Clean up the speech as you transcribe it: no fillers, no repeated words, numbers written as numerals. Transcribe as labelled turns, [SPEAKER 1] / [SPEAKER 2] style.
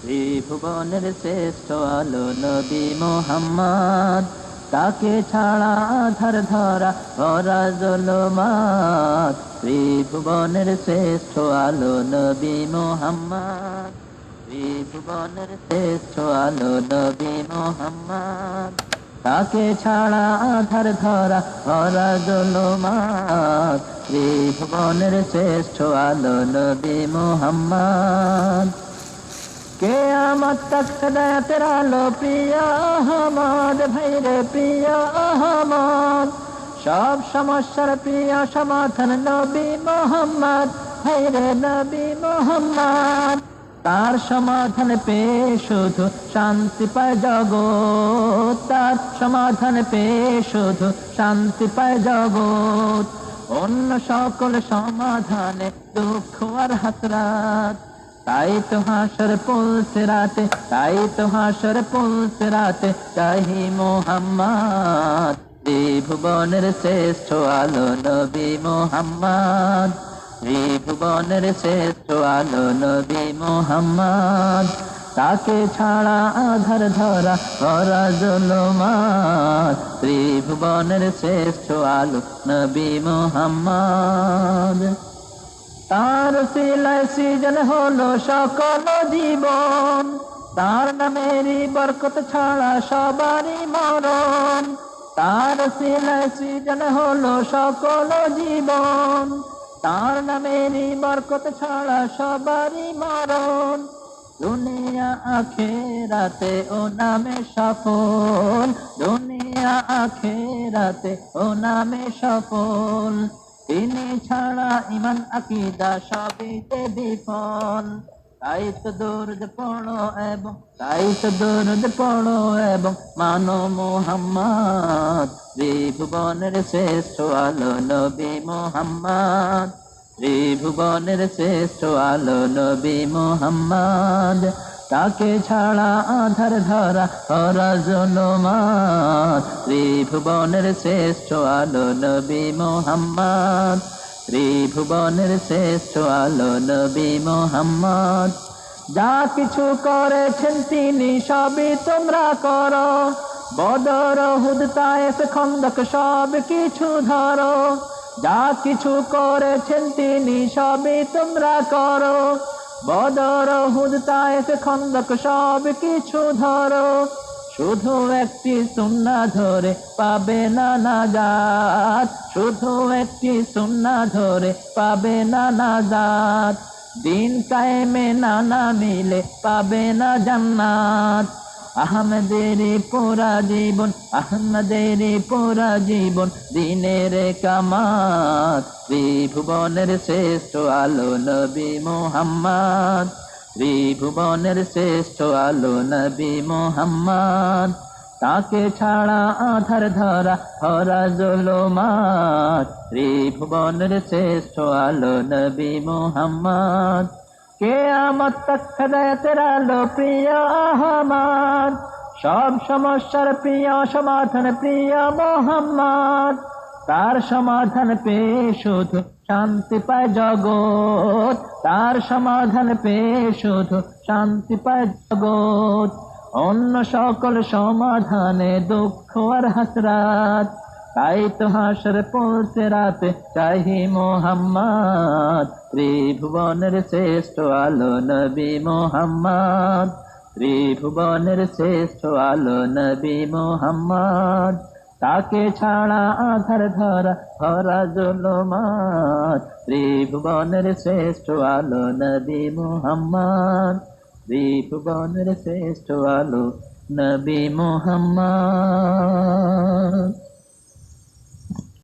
[SPEAKER 1] ত্রিভুবনের শ্রেষ্ঠ আলো নবী মুহাম্মদ, তাকে ছাড়া আধার ধরা ভরা জুলুমাত। ত্রিভুবনের শ্রেষ্ঠ আলো নবী মুহাম্মদ, ত্রিভুবনের শ্রেষ্ঠ আলো নবী মুহাম্মদ, তাকে ছাড়া আধার ধরা ভরা জুলুমাত। ত্রিভুবনের শ্রেষ্ঠ আলো নবী মুহাম্মদ, কিয়ামত তক হিদায়াতের আলো প্রিয় আহমদ, ভাইরে প্রিয় আহমদ, সব সমস্যার প্রিয় সমাধান নবী মুহাম্মদ, ভাইরে নবী মুহাম্মদ। তার সমাধান পেয়ে শুধু শান্তি পায় জগৎ, তার সমাধান পেয়ে শুধু শান্তি পায় জগৎ। অন্য সকল সমাধানে দুঃখ আর হাসরাত, তাই তো হাসর পুলসে রাতে, তাই তো হাসর পুলসে রাতে চাহি মুহাম্মদ। ত্রিভুবনের শ্রেষ্ঠ আলো নবী মুহাম্মদ, ত্রিভুবনের শ্রেষ্ঠ আলো নবী মুহাম্মদ, তাকে ছাড়া আধার ধরা ভরা জুলুমাত। ত্রিভুবনের শ্রেষ্ঠ আলো নবী মুহাম্মদ, তার সিলায় সৃজন হলো সকল জীবন, তার নামেরই বরকত ছাড়া সবারই মরণ। তার সিলায় সৃজন হলো সকল জীবন, তার নামেরই বরকত ছাড়া সবারই মরণ। দুনিয়া আখেরাতে ও নামে সফল, দুনিয়া আখেরাতে ও নামে সফল। তিনি ছাড়া ইমান আকীদা সবইতে বিফল। তাই তো দরুদ পড়ো এবং, তাই তো দরুদ পড়ো এবং মানো মুহাম্মদ। ত্রিভুবনের শ্রেষ্ঠ আলো নবী মুহাম্মদ, ত্রিভুবনের শ্রেষ্ঠ আলো নবী মুহাম্মদ, তাকে ছাড়া আধার ধরা ভরা জুলুমাত। ত্রিভুবনের শ্রেষ্ঠ আলো নবী মুহাম্মদ, ত্রিভুবনের শ্রেষ্ঠ আলো নবী মুহাম্মদ, যা কিছু করেছেন তিনি সবই তোমরা করো। বদর উহুদ তায়েফ খন্দক সব কিছু ধরো, যা কিছু করেছেন তিনি সবই তোমরা করো। বদর উহুদ তায়েফ খন্দক সব কিছু ধরো। শুধু একটি সুন্নাহ ধরে পাবে না নাজাত, শুধু একটি সুন্নাহ ধরে পাবে না নাজাত। দিন কায়েমে না মিলে পাবে না জান্নাত। আহমদেরই পুরা জীবন, আহমদেরই পুরা জীবন দিনের কামাত। ত্রিভুবনের শ্রেষ্ঠ আলো নবী মুহাম্মদ, ত্রিভুবনের শ্রেষ্ঠ আলো নবী মুহাম্মদ, তাকে ছাড়া আধার ধরা ভরা জুলুমাত। ত্রিভুবনের শ্রেষ্ঠ আলো নবী মুহাম্মদ, কিয়ামত তক হিদায়াতের আলো প্রিয় আহমদ, সব সমস্যার প্রিয় সমাধান প্রিয় মুহাম্মদ। তার সমাধান পেয়ে শুধু শান্তি পায় জগৎ, তার সমাধান পেয়ে শুধু শান্তি পায় জগৎ। অন্য সকল সমাধানে দুঃখ আর হাসরাত, তাই তো হাসর পুলসে রাতে চাহি মুহাম্মদ। ত্রিভুবনের শ্রেষ্ঠ আলো নবী মুহাম্মদ, ত্রিভুবনের শ্রেষ্ঠ আলো নবী মুহাম্মদ, তাকে ছাড়া আধার ধরা ভরা জুলুমাত। ত্রিভুবনের শ্রেষ্ঠ আলো নবী মুহাম্মদ, ত্রিভুবনের শ্রেষ্ঠ আলো নবী মুহাম্মদ।